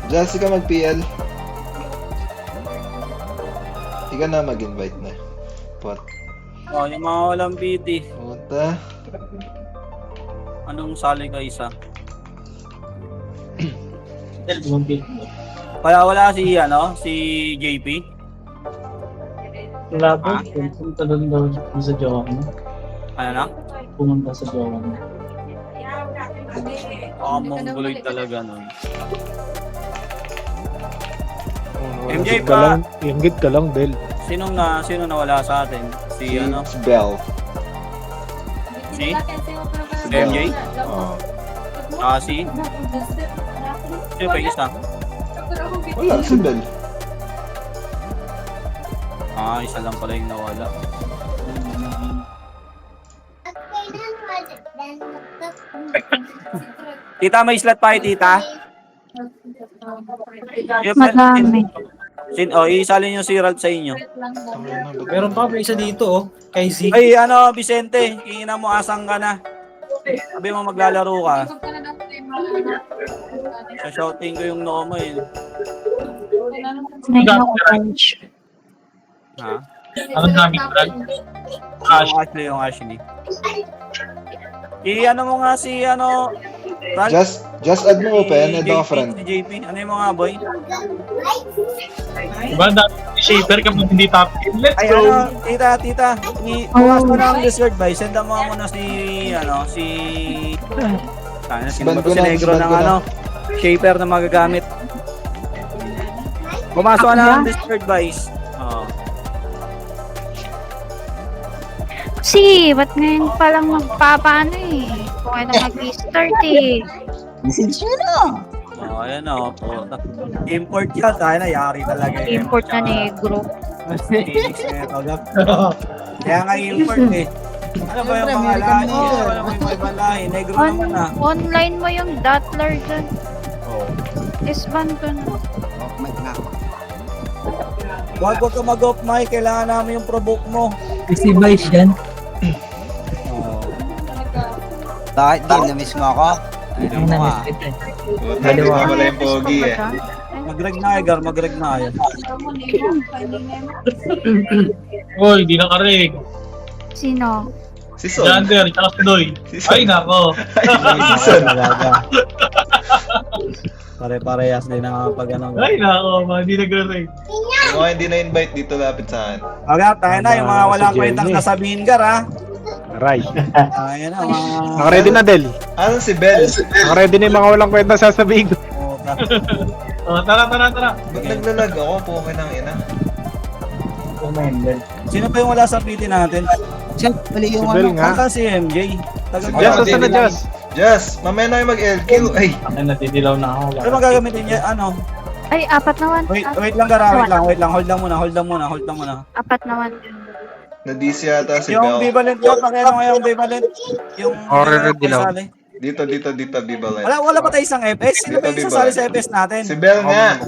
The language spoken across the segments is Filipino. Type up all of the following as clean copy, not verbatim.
Jessica mag-PL. Ikaw na mag-invite na. Pot. Oh, yung mga walang PT. Puta. Anong sali ka isa? Kaya wala si si JP. Wala po. Pumunta doon daw sa jowa mo. Ano na? Pumunta sa jowa mo. Mongoloid talaga nun. Inggit MJ ka pa. lang, inggit ka lang, Bel. Sino nawala sa atin? Si Si Bell. Si MJ? Oh. Si? Sino pa yung isa? Wala, si Bell. Isa lang pala yung nawala. Tita, may slot pa kayo, tita? Madami. Isalin yung si Ralph sa inyo. Meron pa isa dito, oh. Kay Z. Ay, Vicente, kingina mo, asang ka na. Sabi mo maglalaro ka. Sa-shouting ko yung noo mo eh. May orange. Ha? Ano namin, Brad? Yung Ashley. Mo nga si Ralph. Just add mo open, add ako friend. Si JP, ano yung mga boy? Diba, dami shaper kapag hindi top 10. Let's Ay, go! tita. Bukas mo na ang Discord by. Send mo muna si Ban ko si na, Negro ban ng ko na. shaper na magagamit. Pumasok na ang Discord guys. Sige, ba't ngayon palang magpapaano eh? Kung ano mag-start eh. Ayan import yan. Tayo na, yari talaga. Import na negro. Kaya nga import eh. Ano ba yung mga lahi? Ano ba yung ibang lahi? Negro naman na. Online mo yung Dattler dyan. Disband ko na. Huwag ka mag-off mic. Kailangan namin yung provoke mo. Si Vice yan. Bakit di? Na-miss mo ako? Ano mo ka? Puta, di ba wala yung pogi eh. Mag-reg na Gar, mag-reg na kayo. Uy, di nakarig. Sino? Si Son. Jander, tsaka si Doy. Si Son. Ay, nako. Si Son. Pare-parehas din na pag Ay, nako. Hindi nag-rig. Yung mga hindi na-invite dito lapit sa akin. Okay, tayo na. Yung mga walang kwentang sasabihin Gar ha. Aray. Ayan na mga... Naka-ready na, Del. Ano si Bell? Naka-ready na yung mga walang kwenta sasabihin ko. Tara. Ba't naglalag ako? Pukin ng ina. Sino pa yung wala sa PT natin? Siya, mali Si yung Bel ano. nga. Baka si MJ. Si Just, Bel. nasa na, Just? Just, mamaya na kayo mag-LQ. Ay, Ay, natitilaw na ako. Ano magagamitin niya? Ay, apat na one. Wait lang Gar, wait lang. Hold lang muna. Apat na one. na-DC yata si Yung Bell. bivalent ko, pakiano nga yung bivalent. Yung... dilaw. Dito, Bivalent. Wala pa tayo isang FS. Sino pa yung sasali sa FS natin? Si Bell nga.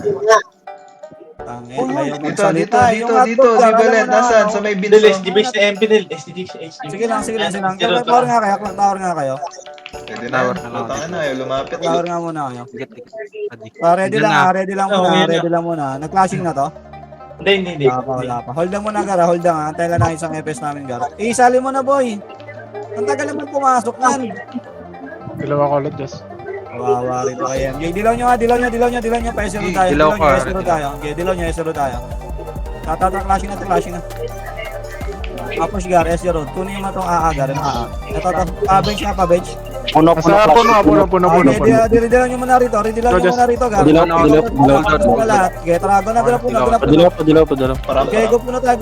Dito, Bivalent. Nasaan? Sa may Del, binso. SDB sa MP, Del. SDB sa HP. Sige lang. Tower nga kayo. Pwede na. Putangin na, ayaw lumapit. Tower nga muna kayo. Ready lang muna. Nag-clashing na to? Hindi. Wala pa. Hold lang muna, Gar. Hold lang. Antay lang na isang FS namin, Gar. Isali mo na, boy. Ang tagal naman pumasok yan. Dalawa ko ulit, Just. Kawawa rin kayo. Okay, dilaw nyo. Pa-SRO tayo. Dilaw nyo, SRO tayo. Clashing na. Tapos, Gar, SRO. Kunin mo itong AA, Gar. Ito, pa-bench. Puno. Dilaw nyo muna rito, Gar. Dilaw. Lahat. Okay, Dragon na, Padilaw. Okay, go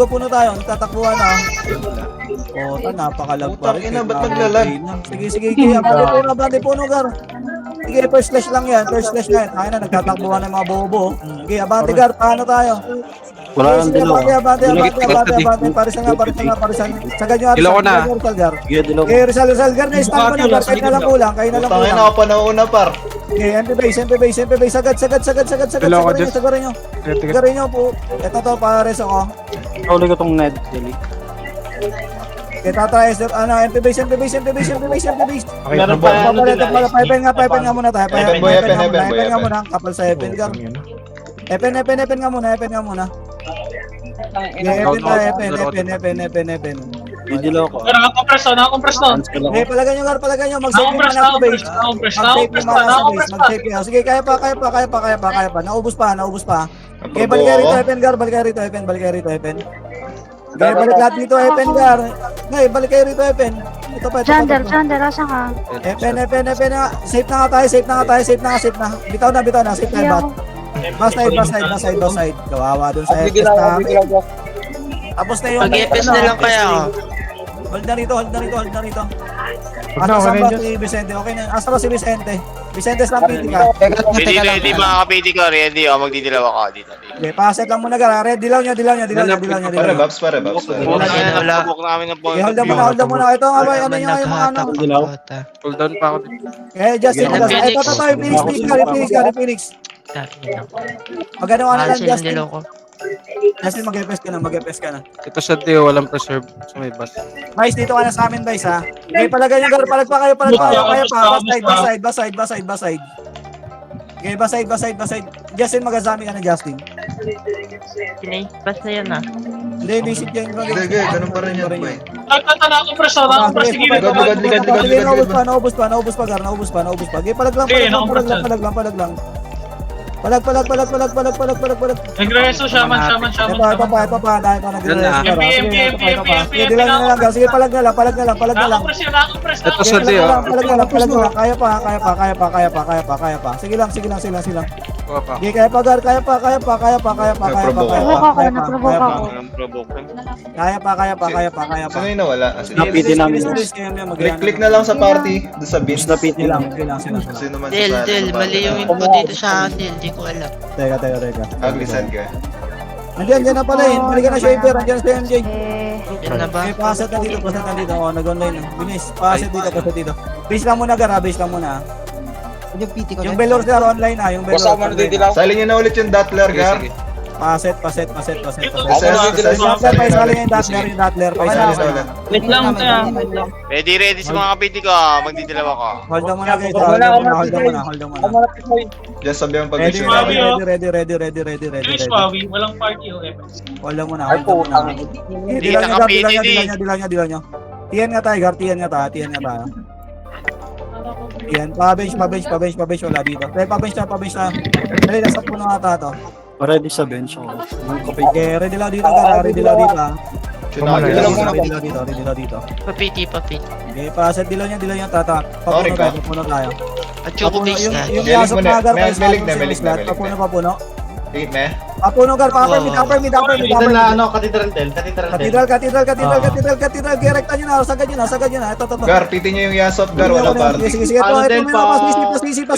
puno tayo. Tatakbuhan na. Napakalag pa Putang ina, ba't naglalag? Sige. Abante puno, Gar. Sige, first slash lang yan. Ay na, nagtatakbuhan ng mga bobo. Sige, abante, Gar. Paano tayo? Wala nang dilaw. Abante. Parisan. Sagad nyo, Dilaw ko na. Gar. Sige, dilaw. Okay, Rizal, Gar. Na-stop ko na, Gar. Kayo na lang kulang. Putangin na ako pa nauna, par. Okay, MP base. Sagad. Dilaw ko, Just. Sagarin nyo po. Ito to, pares ako. Uli ko tong net, Deli. Okay, tatry, MP base. Okay, Meron ano pa ba? ano Papalit, nila, papalit, pipen nga muna tayo. Epen boy, epen nga boy. muna, kapal sa Epen, Gar. Epen nga muna. Epen. Didilo ko. Pero nakakompress no. Okay, palagay nyo, Gar, mag-save yung mana sa base. Mag-save yung mana sa base, mag-save yun. Sige, kaya pa. Naubos pa. Okay, balik kayo rito, Epen, Gar, balik kayo rito, Epen. Okay, balik lahat dito, Epen, Gar. Okay, balik kayo rito, Epen. Ito pa. Jander, asan ka? Epen. Safe na nga tayo. Bitaw na, safe tayo, bat. Back side. Kawawa dun sa FPS na. Tapos na yung... Mag-FPS na lang kaya ako. Hold na rito. Huwag na, Asa okay na ba yun, si Vicente? Okay na. Asa ba si Vicente? Vicente, saan piti ka? Ready mga kapiti ko, ready ako, magdidilaw ako dito. Okay, paset lang muna ka. Red, dilaw niya. Pare, Babs. Wala namin ng point Okay, of view. hold muna. Ito nga ba, ano yung mga ano? Cool down pa ako. Okay, Justin, ito tayo, Phoenix. Magano ka na lang, Justin. Justin, mag-FPS ka na. Ito sa Teo, walang preserve sa may bus. Vice, dito ka na sa amin, Vice, ha? Okay, palagay nyo, palag pa kayo. Back side. Okay, back side. Justin, mag-azami ka na, Justin. Basta yan ah. Hindi, visit yan. Hindi, ganun pa rin yan, boy. Nakakompress sige. Sige, naubos pa, Gar. Okay, palag lang. Palag. Nagreso, shaman. Ito pa, dahil pa nag-resto. MP. Dilan nyo na lang, sige, palag na lang. Nakakompress Ito sa Teo. Palag na lang. Kaya pa. Sige lang. Kuha pa. Okay, kaya pa, Gar. Kaya pa. Naprovoke ako. Ang provoke. Kaya pa. Sino yung nawala? Napiti namin. Click na lang sa party. Doon sa beach. Sige lang. Sino man Del, mali yung info dito sa akin, hindi ko alam. Teka. Ugly sand ka. Nandiyan na pala eh. Balik ka na, Shaper. Nandiyan si MJ. Yan na ba? Okay, paset na dito. Nag-online na. Binis, paset dito. Base lang muna, Gar. Yung PT ko. Yung Belor sir online na. Salin nyo na ulit yung Dattler, Gar. Paset. Salin Salin yung Dattler. Wait lang. Ready sa mga kapiti ko, magdidilaw ako. Hold on muna guys. Hold on muna. Just sabi ang Ready. Please, Wawi. Walang party o Hold on muna. Hindi ka kapiti, Dilan nyo. Tiyan nga tayo, Gar. Tiyan nga tayo. Yan, pa-bench. Wala dito. Pa-bench na. Dali, nasa puno ata to. Ready sa bench. Okay, ready lang dito, Gar. Ready lang dito. Papiti. Okay, paset dilaw niya tata. Papuno tayo. At choco base na. Yung yasok na, Gar. Melik na. Papuno. Tingit me. Papuno, Gar. Upper mid. Katedral na ano, Katedral Del. Katedral. Direkta nyo na. Sagad nyo na. Ito. Gar, piti nyo yung Yasop, Gar. Walang party. Sige. Ito.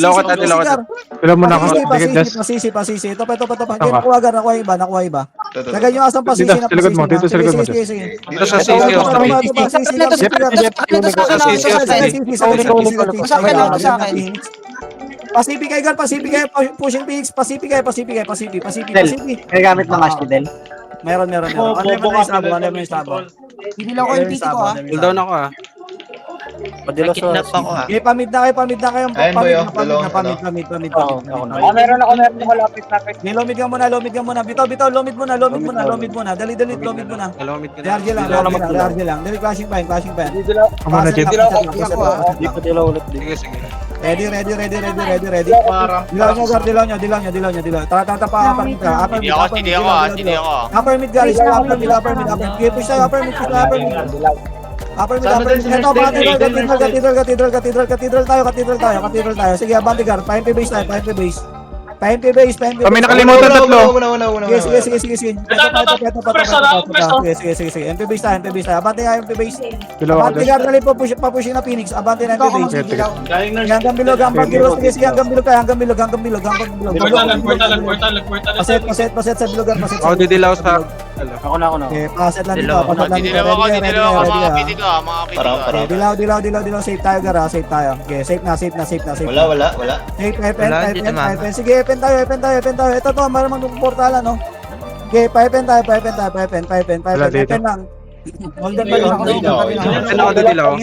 Dilaw ko. Dilaw muna ako. Tingin des. Pasisi. Ito pa. Hindi, nakuha, Gar. Nakuha iba. Sagad nyo asang pasisi na. Sa likod mo. Dito sa likod mo. Sige. Dito sa sisyo. Pacific kayo, pushing PX, Pacific. May gamit ng Ashley Del. Meron. Ano yung sabo? Hindi lang ko yung PT ko ha. Cool down ako ah. Kidnap ako ah. Okay, pamid na kayo. Ayun, boy, oh. Dalawang Pamid. Meron ako malapit. Lomid ka muna. Bitaw, lomid muna. Dali, lomid muna. Dalawang mid ka na. Rearge lang. Dali, flashing pa yan. Ako muna, Jet. Hindi pa dilaw ulit. Sige. Ready. Dilaw nyo. Tata pa, upper mid ka. Hindi ako. Upper mid guys, upper mid. Okay, push tayo, upper mid. Upper mid. Ito, Cathedral tayo. Sige, abante Gar, pa-MP base. May nakalimutan tatlo. Una. Sige. Sige. MP base tayo. Abante nga MP base. Abante Gar, dali po, papush na Phoenix. Abante na MP base. Hanggang bilog. Sige, hanggang bilog. Paset sa bilog, paset. Ako didilaw sa... Ako na. Okay, paset lang dito. Didilaw ako mga kapiti ko. Parang. Dilaw. Safe tayo, Gar. Safe tayo. Okay, safe na. Wala. Safe, Epen. Sige, Epen tayo. Ito to, maramang portala, no? Okay, pa-Epen tayo. Epen lang. Golden ba yun? Dilaw ako, dilaw.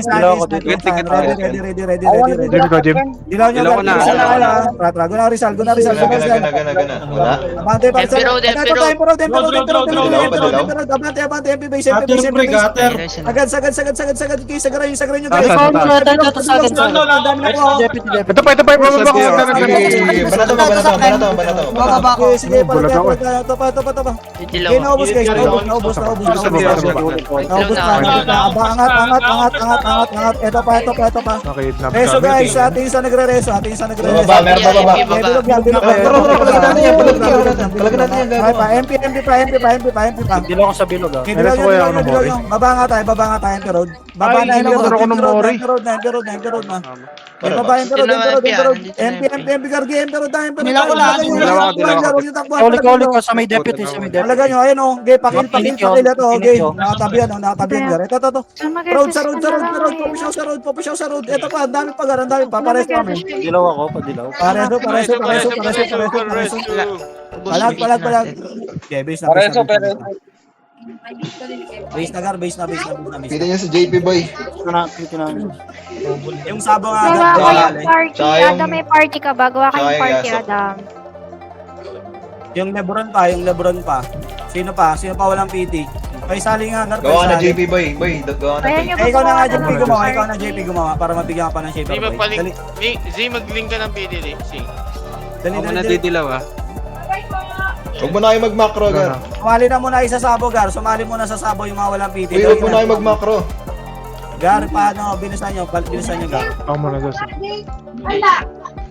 Ready. Jim ko, Jim. Dilaw nyo, Dilaw ko na. Ratra, guna Rizal. Gana. Wala. Abante, Tempe road. Abante, MP base. Agad, sagad, guys, sagaran nyo, guys. Ito pa, pababa ko. Banato. Sige, ito pa. Okay, naubos guys, naubos. Angat. Ito pa. Nakidnap Reso kami. guys, atin sa nagre-reso. Baba, meron pa baba. Bilog. Talaga natin yan, Ay pa, MP pa. Dilaw ko sa bilog ah. Dilaw nyo. Baba nga tayo, MP road. Baba na MP road. Ako ng Mori. MP road na. Baba MP road. MP gargi, MP road tayo. Kauli ko sa may deputy, Talaga nyo, ayun o. Gay, pakil ito. Gay, nakatabihan. Ito. Road sa road. Pupush sa road. Ito pa, ang dami pa. Pares kami. Dilaw ako, padilaw. Pareso. Palag. Okay, base na. Base na, Gar. Base na. Kita niya si JP Boy. Yung sabong Gawa agad. kayong party. Tsaka yung- Adam, may party ka ba? Gawa kayong Tsaka yung party, yaso. Adam. Yung Lebron pa. Sino pa walang PT? May sali nga, Gar. Gawa na sali. JP Boy. Gawa na. Ayan yung Ikaw na nga, JP gumawa. gumawa. Para mabigyan ka pa ng shaper. Di ba boy. paling... Dali. Z, mag-link ka ng PDD. Dali. dilaw ah. Huwag mo na kayo mag-macro, Gar. Sumali na muna isa sa sabo, Gar. Sumali muna sa sabo yung mga walang PT. Uy, huwag mo na kayo mag-macro. Gar, paano? Bilisan nyo, Gar. Ako muna doon.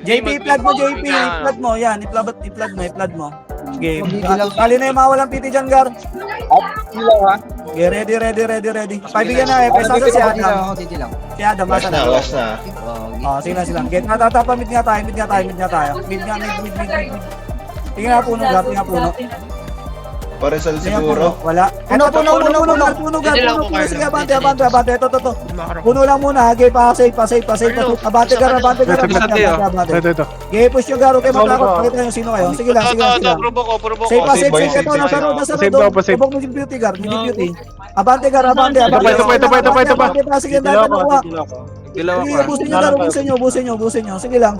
JP, i-plug mo, JP. I-plug mo, yan. I-plug mo. Okay. Sali na yung mga walang PT dyan, Gar. Okay, ready. Paibigyan na, pesa sa si Adam. Si Adam, Last masa na. na. Sige na sila. Okay, natatapa, mid nga tayo. Mid. Tingnan na puno, Gar. Paresal Tingnan siguro. puno. Wala. Puno, Gar. Sige, abante. Ito. Puno lang muna. Okay, pa-save. Abante, Gar. Ito. Okay, push yung Gar. Okay, matakot. Pakita nyo sino kayo. Sige lang. Probo ko. Save. Boy, Ito, nasa road. Save daw, pa-save. Tubog mo yung beauty, Gar. Beauty. Abante, Gar. Abante. Ito pa. Sige, dahil nakuha. Dilaw Sige, busin nyo. Sige lang.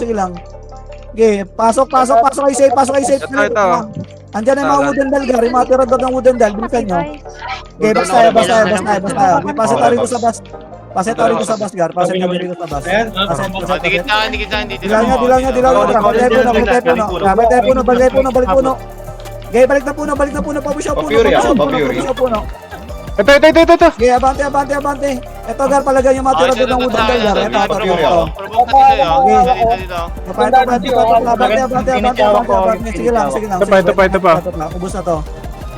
Okay, pasok kay safe. Ito. Andyan na yung mga wooden dal, Gar. Yung mga tirador ng wooden dal. Bilisan nyo. Okay, basta. Okay, paset tayo rito sa bus. Gar. Paset tayo rito sa bus. Dilaw nyo. Balik puno. Okay, balik na puno. Papusyaw puno. Ito. Okay, abante. Ito, Gar, palagay yung mga tirador ng wooden dal, Gar. Ito. Abante. Sige lang. Ito pa. Ubus na to.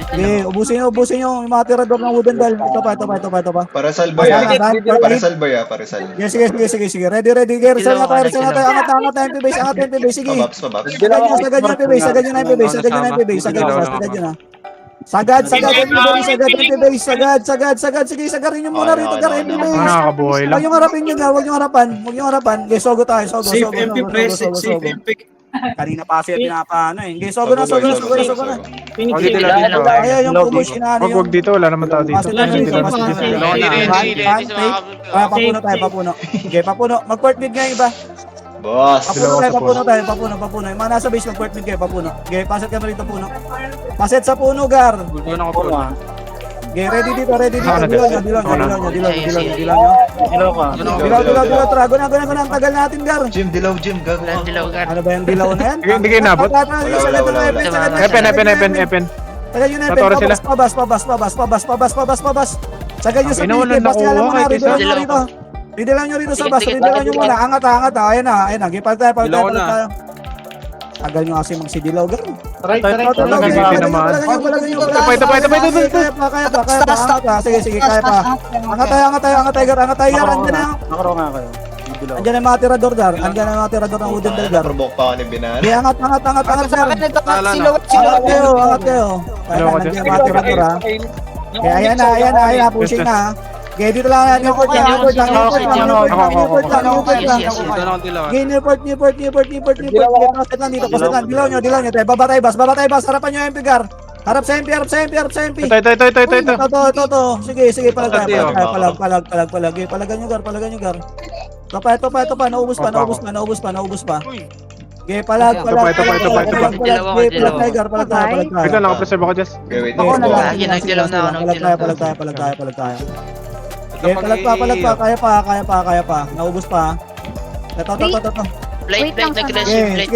Okay, ubusin yung mga tirador ng wooden dal. Ito pa. Paresal Boy. Paresal. Sige. Ready. Rersal na tayo. Angat na MP base. Sige. Pabaps. Sagad yung MP base. Sagad MP base. Sige, sagarin nyo muna rito, Gar. MP base. Nakakabuhay lang. Huwag yung harapin nyo, Gar. Huwag yung harapan. Okay, sogo tayo. Safe MP press, safe MP. Kanina pa siya pinapaano eh. Okay, sogo na. Okay, dilaw. Ayaw yung pupush inaano yung... Wag dito, wala naman tao dito. Papuno. Okay, papuno. Mag-court mid nga yung iba. Boss. Papuno tayo. Yung mga nasa base mag-court mid kayo, papuno. Okay, paset ka na rito, puno. Paset sa puno, Gar. Okay, ready dito. Dilaw nyo. Dilaw ka. Trago na. Ang tagal natin, Gar. Jim, gago. Ano ba yung dilaw na yan? Hindi kayo nabot? Epen. Tagal yun na, Matoro sila. Pabas. Tagal yun sa Pinawalan piniti. Basta nakuha alam mo na, kahit isa. ridelan nyo rito sa bus. Ridelan nyo muna. Angat. Ayan na. Gipal tayo. Tagal nyo kasi mang si Dilaw. Gano'n. Taray. Sige, kaya pa. Angat tayo, Gar. Nakaro nga kayo. Dilaw. Andiyan na yung mga tirador, Gar. Andiyan na yung mga tirador ng wooden bell, Gar. Provoke pa ako ni Binan. Okay, angat, Gar. Angat kayo. Ayan, nandiyan yung mga tirador, ha. Okay, ayan na. Pushing na, ha. Okay, dito lang. Newport lang. Okay, Newport. Paset lang dito. Dilaw nyo. Baba tayo, bas. Harapan nyo yung MP, Gar. Harap sa MP, harap sa MP, harap sa MP. Ito. Ito. Sige, palag tayo, Ito, palag. Okay, palagan nyo, gar. Ito pa, naubos pa. Okay, palag. Ito pa. Palag tayo. Wait lang, naka-preserve ako, Jess. Okay, wait. Ako na lang. Lagi nagdilaw na ako, Palag tayo. Okay, palag pa, kaya pa. Naubos pa. Ito. Wait lang sa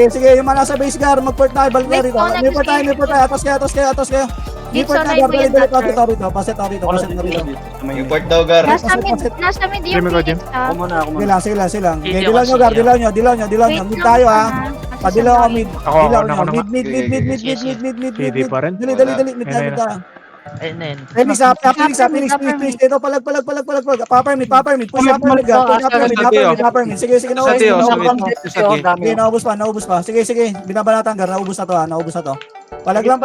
Sige, yung mga nasa base guard, mag-port tayo, balik na rito. May port tayo, atas kayo. May port na guard, dali, pasit na rito. Import daw, Gar. Nasa mid yung Phoenix ha. Ako muna. Sige lang. Okay, dilaw nyo, guard, dilaw nyo. Mid tayo ha. Padilaw ako mid. Ako Dilaw na. nyo, mid. PD pa rin. Dali, mid tayo. Phoenix, dito, palag. Paper mid. Push upper mid, upper mid. Sige, Okay, naubos pa. Sige, binabanatan, gar. Naubos na to. Palag lang.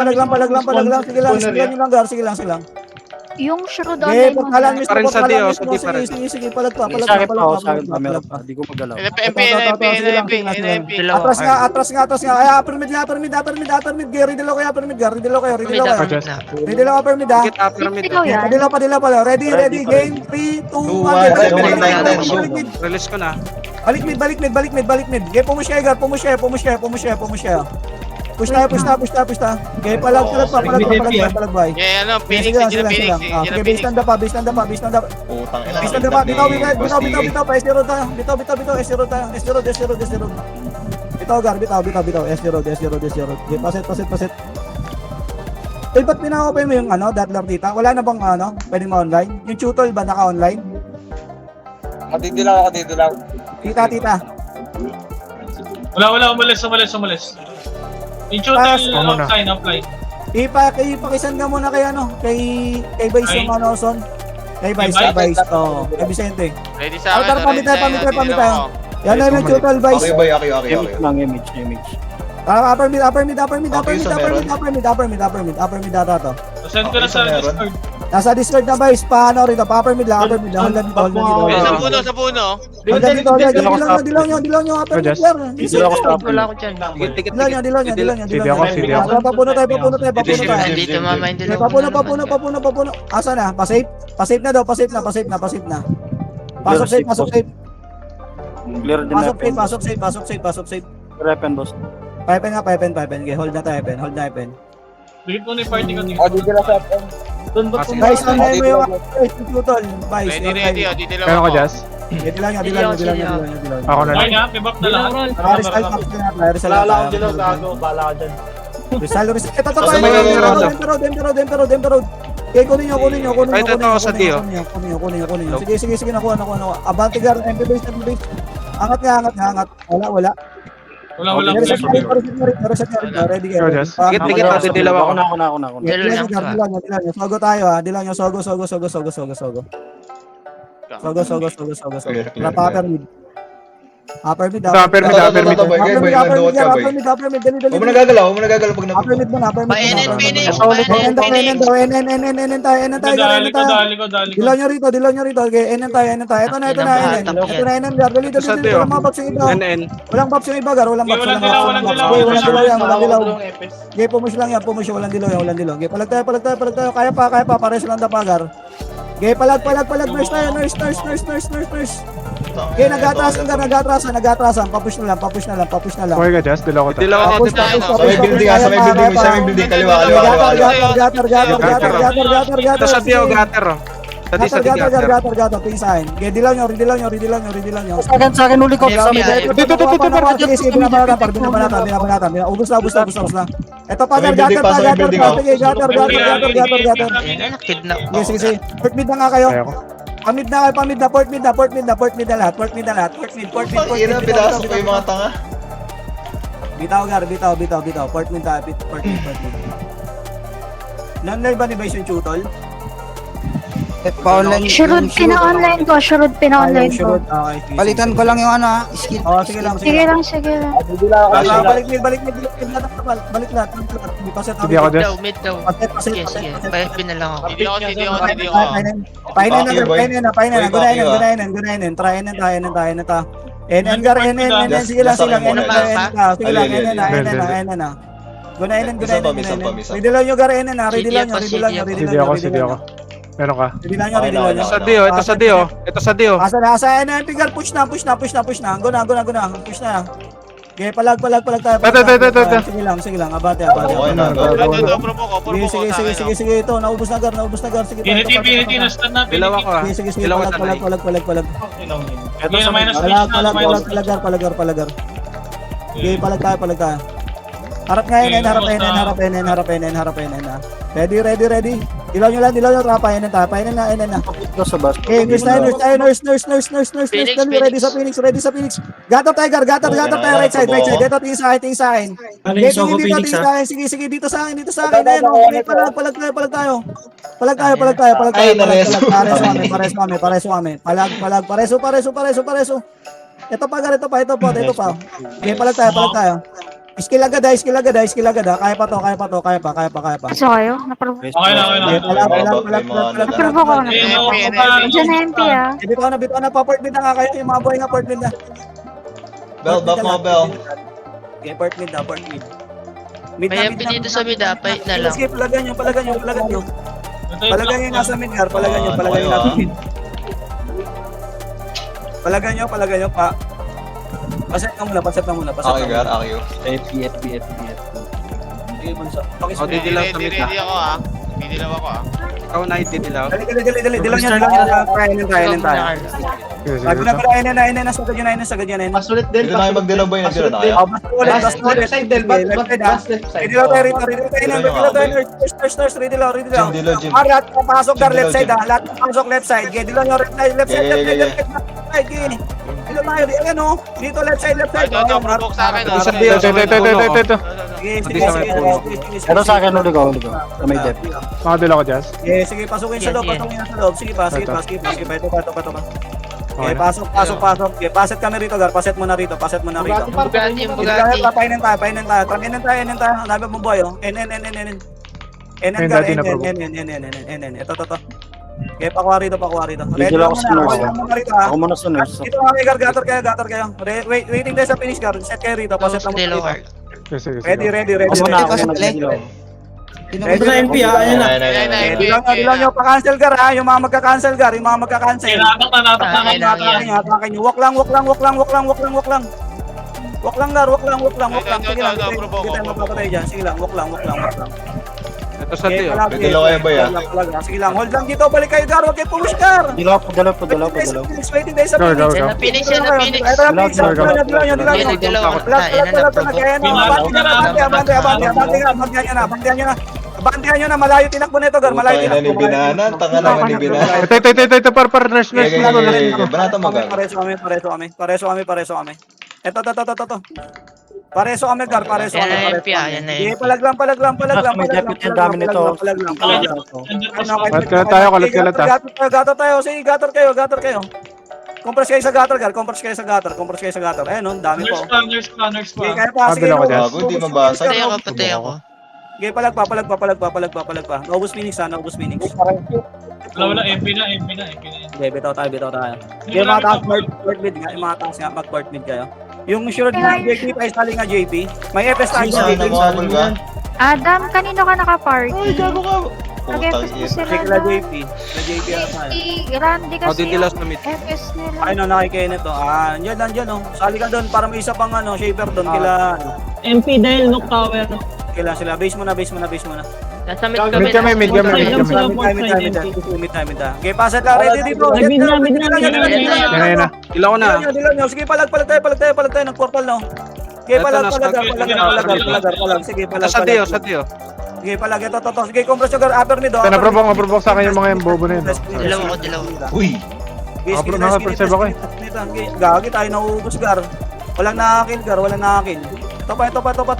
Sige lang, gar. Sige lang. Yung Shroud Okay, online mo. pagkalan mismo. Parin sa Dio, sa Dio pa rin. Sige, palag pa. Sakit pa ako, sakit pa. Meron pa. Hindi ko magalaw. NP. Atras nga. Ay, upper mid. Ridilaw kayo. Ridilaw upper mid ha. Bakit upper mid? Dilaw yan. Padilaw pa. Ready, game, 3, 2, 1. Release ko na. Balik mid. Okay, pumush kayo, guard. Pumush kayo. Push tayo. Okay, palag bay. Yeah, Phoenix, Sige lang. Phoenix. Okay, base stand up. Putang ina. Base stand up. Bitaw. S0 tayo. Bitaw. S0 tayo. S0. Bitaw, guard. Bitaw. S0. Okay, pasit. Eh, ba't pina-open mo yung Dattler tita? Wala na bang pwedeng ma-online? Yung tutorial ba naka-online? Dito lang. Tita. Wala, umalis. Yung tutorial offline. Ipakisan ka muna kay kay Vice yung Son. Kay Vice. Kay Vicente. Ready sa akin. Pamit tayo. Yan na yung tutorial Vice. Okay, boy. Okay. Lang image. Upper mid data to. Send ko na sa Discord. Nasa Discord na Vice, paano rito? Upper mid lang. Hold na dito. Sa puno. Dilaw nyo, upper mid lang. Dito ako sa Wala ko dyan. Dilaw nyo. Sige ako. Papuno tayo. Dito mama yung dilaw. Papuno. Asa na? Pasave na daw. Pasave na. Pasok safe. Clear din Pasok safe. Repen boss. Pipen. Okay, hold na tayo, hold na pen. Bigit mo na yung party ko dito. Guys, online mo yung tutol. Vice. Ready. Kaya ako, Jess. Dilaw nyo. Ako na Okay lang. nga, pibak na lahat. Rizal. Ito to. Sa may Dempero road. Okay, kunin nyo. Kahit ito sa Dio. Kunin nyo. Sige, nakuha. Abante guard, MP base. Angat nga. Wala. Wala. Reset ready kayo. Jess. Dikit, dilaw ako. Ako na. Dilaw nyo. Sogo tayo ha. Dilaw nyo. Sogo. Upper mid. Upper mid. Huwag mo nagagalaw pag Upper mid mo na. NN Dali ko. Dilaw nyo rito. Okay, NN tayo. Ito na. NN. Dali. Walang pops yung iba. NN. Walang pops yung iba, gar. Walang pops. Walang dilaw. Walang dilaw. Okay, pumush lang yan. Walang dilaw. Okay, palag tayo. Kaya pa. Pares lang dapagar. Okay, palag. Nurse tayo. Nurse. Okay, nag-atrasan. Papush na lang. Okay ka, Jess. Dilaw ko to. Dilaw ako. Sa may building. Kaliwa. Ito sa Dio, gutter. Sa gutter. Gatar. Pinsahin. Okay, dilaw nyo. Sa akin uli ko. Sa may Sige, binabanatan. Ubus na. Ito pa, gatar. Sige. Port mid na nga kayo. Kaya ko. Pamid na. Port mid na lahat. Port mid. Ina, pinasok ko yung mga tanga. Bitaw. Port mid. Landlord ba ni Vice yung tutol? Pa-online. Shroud pina-online ko. Okay. Palitan ko lang yung skill. Sige lang. Sige lang. Balik mid. Balik lahat. Paset Hindi ako, Jess. Mid daw. Sige. Pina lang ako. Hindi ako. Painin na. Gunainin. Try na. NN. Sige lang. NN na. Gunainin, Isa pa, gunainin, isa pa, gunainin. isa. Ready lang nyo, gar NN ha. Ready City lang ako, nyo, ready city lang nyo, ako. ready Sige lang nyo, ako, ready sige lang ako. nyo. Meron ka. Ready lang nyo, ready Okay, lang nyo. okay, Sa Dio, ito sa Dio. Ito sa Dio. Asa na, asa NNP gar, push na. Go na. Push na. Okay, palag tayo. Ito. Sige lang, abate. Okay na, go. Ito, promo ko Sige, ito, naubos na gar. Sige, Pinity na stun na. Dilaw ako ah. Sige, Dilaw ka tanay. palag. Ito sa minus fish na. Minus Palagar. Okay, palag tayo. Harap nga yun, harap NN na. Ready. Dilaw nyo, trapa, NN na. Ito sa bus. Okay, nurse. Ready sa Phoenix. Gator tayo, right side. Dito, tingin sa akin. Sige, dito sa akin. Ayun, okay, palag tayo. Ay, nareso. Pareso kami. Pareso. Ito pa. Okay, palag tayo. Skill agad. Kaya pa. So kayo, naprovoke. Okay na. Naprovoke ako na. Diyan na MP ah. Bito na, pa-port mid na nga kayo. Yung mga boy nga port mid na. Bell, buff mo, Bell. Okay, port mid. Mid May MP dito sa mid, pait na lang. Sige, palagan nyo. Palagan nyo nasa mid, Gar. Palagan nyo nasa mid. Palagan nyo pa. Paset na muna. Okay, Gar, Akio. Sige, bunso. O, didilaw sa mid na. Ready ako ah. Didilaw ako ah. Ikaw na didilaw. Dali. Dilaw nyo. Tayo. Guna, sagad yun. Masulit Dito na kayo magdilaw boy, nagdilaw na kayo. Basta ulit. Ready tayo rito. Nurse. Ready lang. Jim. Lahat papasok Gar, left side Jim. Lahat papasok left side. Dilaw nyo, left side. Dito tayo, ano? Dito, left side. Ito, provoke sa akin. Ito sa Dio. Ito. Sige. Ito sa akin, huli ko. Sa may depth. Makadilaw ko, Jazz. Sige, pasukin sa loob. Sige pa. Ito pa. Okay, pasok. Okay, paset kami rito, Gar. Paset mo na rito. Bugatti. Painin tayo. Tranginin tayo. Hanapin mo boy, oh. NN, Gar. NN. Ito. Okay, pakuha rito. Dito lang ako sa nurse. Muna rito, ha. Ako muna sa nurse. Dito kami, Gar. Gator kayo. Waiting tayo sa finish, Gar. Set kayo rito. Paset na mo Dilo rito. ka. Sige. Ready. Ako muna, ako Ready. nagdilaw. Ready na MP, ha. Ayun na. Dilaw nyo, pa-cancel, Gar, ha. Yung mga magka-cancel, Gar. Natak na. Atakin nyo. Walk lang. Walk lang, Gar. Sige lang. Hindi tayo mapapatay dyan. Sige lang. Walk lang. Ito sa Dio. Didilaw kayo boy, ah. Sige lang. Hold lang dito. Balik kayo, Gar. Huwag kayo push, Gar. Dalaw po. Waiting tayo sa Phoenix. Yan na Phoenix. Ito na, Phoenix. Dilaw ako. Bantihan nyo na, malayo tinakbo nito, Gar. Malayo Tangina ni tinakbo. Binanan. Tanga naman ni Binanan. Ito. Par nurse. Banata mo, Gar. Pareso kami. Ito. Pareso kami, Gar. Pareso Yan na kami. MP yan na Sige, MP. palag lang. May depth yung dami nito. Kalat tayo. Gator tayo. Sige, gator kayo. Compress kayo sa gutter. Ayun, no, dami po. Nurse pa. Okay, kaya pa. Sige, Kabila ko dyan. Bago, hindi mabasa. Patay ako. Okay, palag pa. Naubos Phoenix. Wala, MP na. Okay, bitaw tayo. Okay, mga taas, port mid nga. Yung mga taas nga, mag-port mid kayo. Yung sure na JP, pa isali nga JP. May FS tayo sa Sana JP. mo habol ka. Adam, kanino ka naka-party? Ay, gago ka. Nag-FS Putang mo ina. sila Kila na. JP. Sa JP ano tayo. Si Randy O, kasi didilaw sa mid. FS nila. Ay, no, nakikinig to. Nandiyan, oh. Sali ka doon para may isa pang shaper doon. MP dahil knock tower. Kila sila. Base muna. Nasa mid kami. Mid kami. Mid time. Okay, paset lang. Ready dito. Mid na. Yan na. Dilaw ko na. Dilaw nyo. Sige, palag tayo. Nag-portal, no. Okay, palag. Sige, palag. Sa Dio. Sige, palag. Ito. Sige, compress yung upper mid, oh. Ito, naprovoke sa akin yung mga bobo na yun. Dilaw ako. Uy. Naka-perceive ako eh. Gagi tayo nauubos, Gar. Walang nakakil, Gar. Ito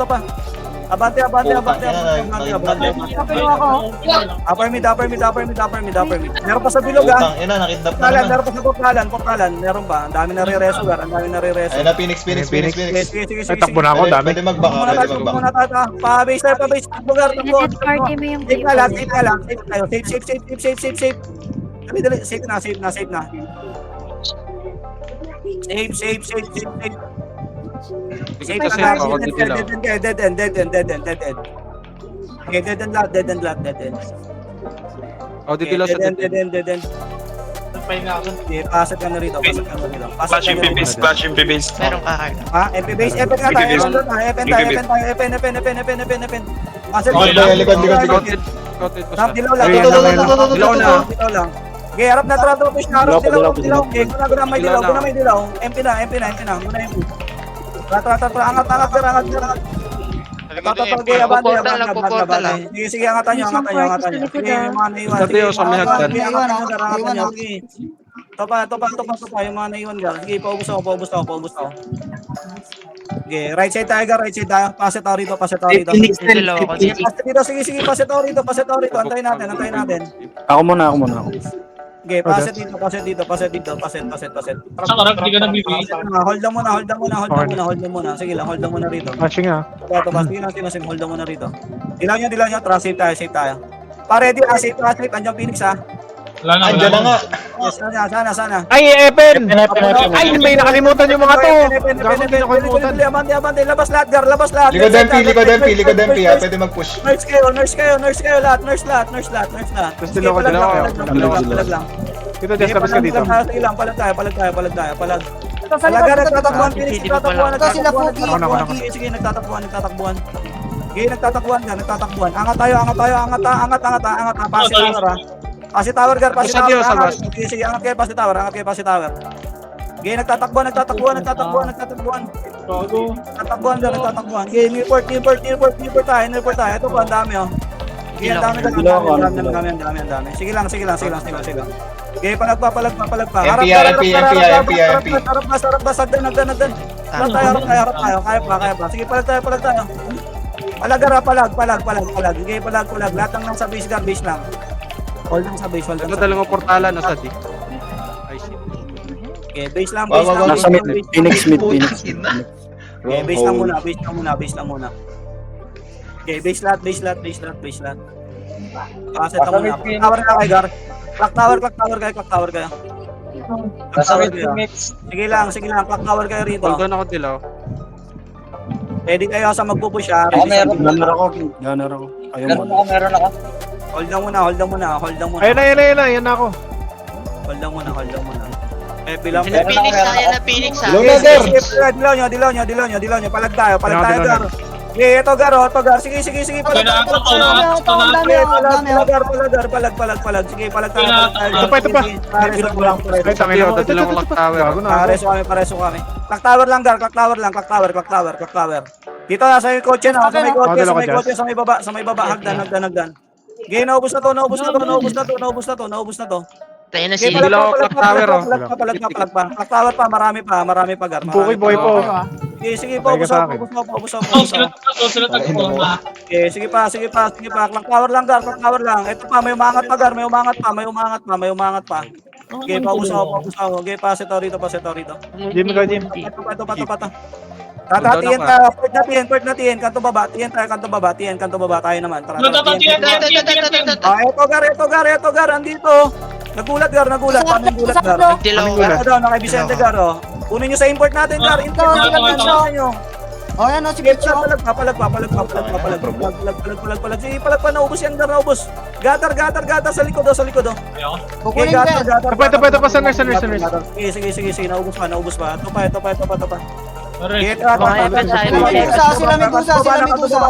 pa. Abante. Kapilo ako. Upper mid. Meron pa sa bilog, ha. Putang ina, nakidnap na naman. Meron pa sa portalan. Meron pa. Ang dami na re-reso, Gar. Ayun na, Phoenix. Sige. Ay, takbo na ako. Dami. Pwede mag-back. Pa-base tayo. Gar. Edit party mo yung Safe ka lang. Safe. Dali. Safe na. Safe. Safe Ito ka, safe guard. ako, Dead didilaw. end kayo, dead end. Okay, dead end lahat. O, didilaw sa Dead dead. end. Okay, passet ka na rito. Flash yung bibis, flash yung bibis. Meron ka card. Ha? MP base, EP nga tayo, Bibis. EP tayo. Passet Okay ka. lang. Likod. Counted ko Tap, siya. dilaw lang. Dilaw na. Dilaw lang. Okay, harap na trato push na. Harap dilaw. Okay, guna may dilaw. MP na. Guna MP. Rata. Angat. Tatapagay, abante. Sige, angatan nyo. Sige, yung mga naiwan. Dati yung sa may hagdan. Angatan nyo. Topa, yung mga naiwan gar. Sige, paubos ako. Okay, right side tayo. Pass it out rito. Didilaw ako. Sige, pass it out rito. Antayin natin. Ako muna. Okay, pass it dito. Sa karag, di ka nang bibis. Hold lang muna. Sige lang, hold lang muna rito. Flashing ah. Sige, hold lang muna rito. Dilaw nyo. Trust, safe tayo. Pare, safe. Andiyan Phoenix ha. Wala na. Andyan na nga. Yes, sana. Ay, Epen! Epen. Ay, may nakalimutan yung mga to. Gago, hindi nakalimutan. Abante. Labas lahat. Likod MP. Pwede mag-push. Nurse kayo lahat. Nurse lahat. Tapos dilaw ko. Palag lang. Dito, just labas ka dito. Sige lang, palag tayo. Talaga nagtatakbuhan, Phoenix, nagtatakbuhan. Sige, nagtatakbuhan. Okay, nagtatakbuhan. Angat tayo. Pass tower, gar. Sa Diyo, sa bus. Sige, angat kayo, pass tower. Okay, nagtatakbuhan. Nagtatakbuhan. Okay, Newport tayo. Ito po, ang dami, oh. Okay, ang dami. Sige lang. Okay, palagpa. Harap bas, hagdan. Harap tayo. Kaya pa. Sige, palag tayo. Palag. Okay, palag. Lahat ng nasa base guard, base lang. Hold lang sa base. Ito dalawang portala na sa D. Ay, shit. Okay, base lang. Nasa mid. Phoenix mid. Okay, base lang muna. Okay, base lahat. Paset na muna. Tower na kayo, Gar. Clock tower kayo. Sige lang. Clock tower kayo rito. Hold on ako dilaw. Pwede kayo sa magpupush ha. Gunner ako. Ayun mo. Meron ako. Hold lang muna. Ayun na ako. Hold lang muna. Bilang. Yan na Phoenix ha. Dilaw nyo. Palag tayo, Gar. Okay, ito Gar. Sige. Palag tayo. Ito pa. Ay, tangin ako. Dati lang ko lock tower. Pareso kami. Clock tower lang, Gar. Clock tower. Dito na sa may kotse na. Sa may baba. Hagdan. Okay, naubos na to. Tayo na Okay, si Dilaw, clock tower, oh. Palag pa, marami pa, Gar. Bukoy po. Okay, sige po, ubos ako. Sila tagpo. Okay, sige pa. Clock tower lang, Gar. Ito pa, may umangat pa. Okay, paubos ako. Okay, pass ito rito. Jim. Ito. Tatatiyan tayo, port natin, kanto baba tayo naman. Tara. Ito Gar, andito. Nagulat. Paano yung gulat, Gar? Dilaw ka. Ito daw, naka Vicente, Gar, oh. Kunin nyo sa import natin, Gar. Import nyo. Oh, yan o, Sige, palag. Sige, palag pa, naubos yan, Gar, naubos. Gatar, sa likod, Okay, kukunin ko yan. Ito pa sa nurse. Sige, naubos pa. Ito pa. Mga Epen sa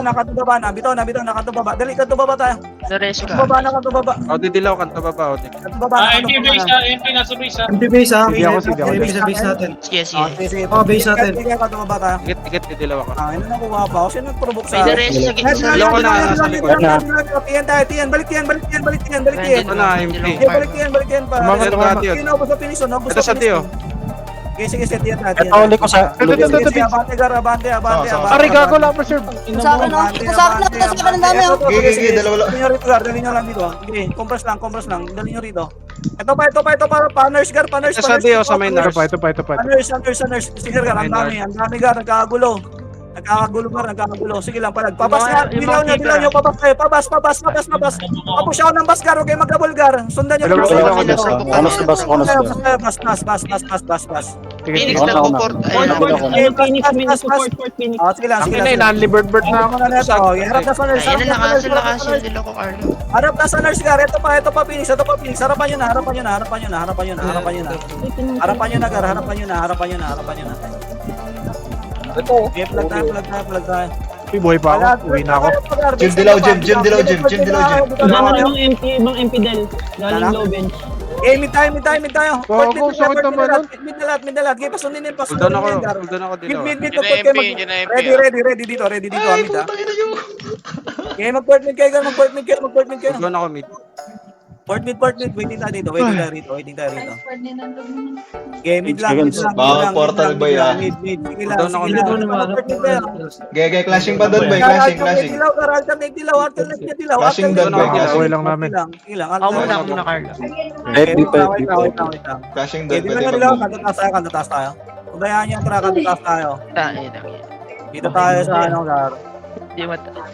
Nakatubaba na. Bitaw, nakatubaba. Dali, katubaba tayo. Dores ka. Nakatubaba. O, didilaw ka. Ito pa. MP base ha, MP nasa base ha. Sige ako. Sige. Base natin. Katubaba tayo. Ikit, didilaw ako. Ano na kuha pa? Kasi nag-provoke May sa... Dores sa gitna. Dilaw ko na. Nasa likod. Tiyan, balik yan. Ito na, MP. Balik yan pa. Umangat ka, Tio. Naubos sa finish, Ito sa Tio. Okay, sige, tiyan natin. Ito ulit ko sa... Abante, Gar, abante. Aray, gago lang, preserve. Sa akin, ang dami, oh. Sige, dalawa lang. Dali nyo rito, Gar. Dali nyo lang dito. Okay, compress lang. Dali nyo rito. Ito pa, nurse, Gar, pa, nurse. Ito sa Tio, sa may nurse. Ito pa. Nurse. Sige, Gar, ang dami, Gar, nagkakagulo, Gar. Sige lang, palag. Pabas nga, dilaw nyo, pabas kayo. Pabas. Papush ako ng bus, Gar, okay, mag-double, Gar. Sundan nyo. Ano sa bus? Bas. Phoenix Ako, nag-support. ako. Ayun. Fort, ano, Phoenix, may support, Fort Phoenix. Oh, sige lang, sige Ang lang. ina, non-libert bird na ako. Ano na ito? Harap na sa nurse. Ayun na, harap nakasil na na sa kasi. nurse. Niloko Carlo. Harap na sa nurse, Gar. Ito pa Phoenix. Harapan nyo na, harapan nyo na. Harapan nyo na. Harapan nyo na, Gar. Harapan nyo na. Harapan nyo na. Okay, plug tayo. Uy, buhay pa ako. Uwi na ako. Jim Dilaw, Jim Dilaw. Dalawa ng ibang MP Del. Galing low bench. Eh, mid tayo. Go, sakit naman nun. Mid na lahat. Kaya pasunin din, Hold on ako. Gar. Hold on ako dito. Mid, Yun na mag-port MP, kayo. yun na MP. Ready dito, mid ah. Okay, mag-port mid kayo, Gar. Mag-port mid kayo. Hold on ako, mid. Port mid. Waiting tayo dito. Okay, mid lang. Bawal portal ba yan? Mid. Sige lang. Doon ako, Sige lang. Mag-port mid kayo. Gege, clashing ba doon, boy? Clashing. Alternate dilaw. Flashing doon, boy. Buhay lang namin. Sige lang. Ako muna, Carlo. Wait lang. Flashing Okay, doon, di ba pwede dilaw? mag- Kanto taas tayo. Ubayaan niyo, tara, kanto taas tayo. Tayo na. Dito tayo sa ano, Gar. Di matama.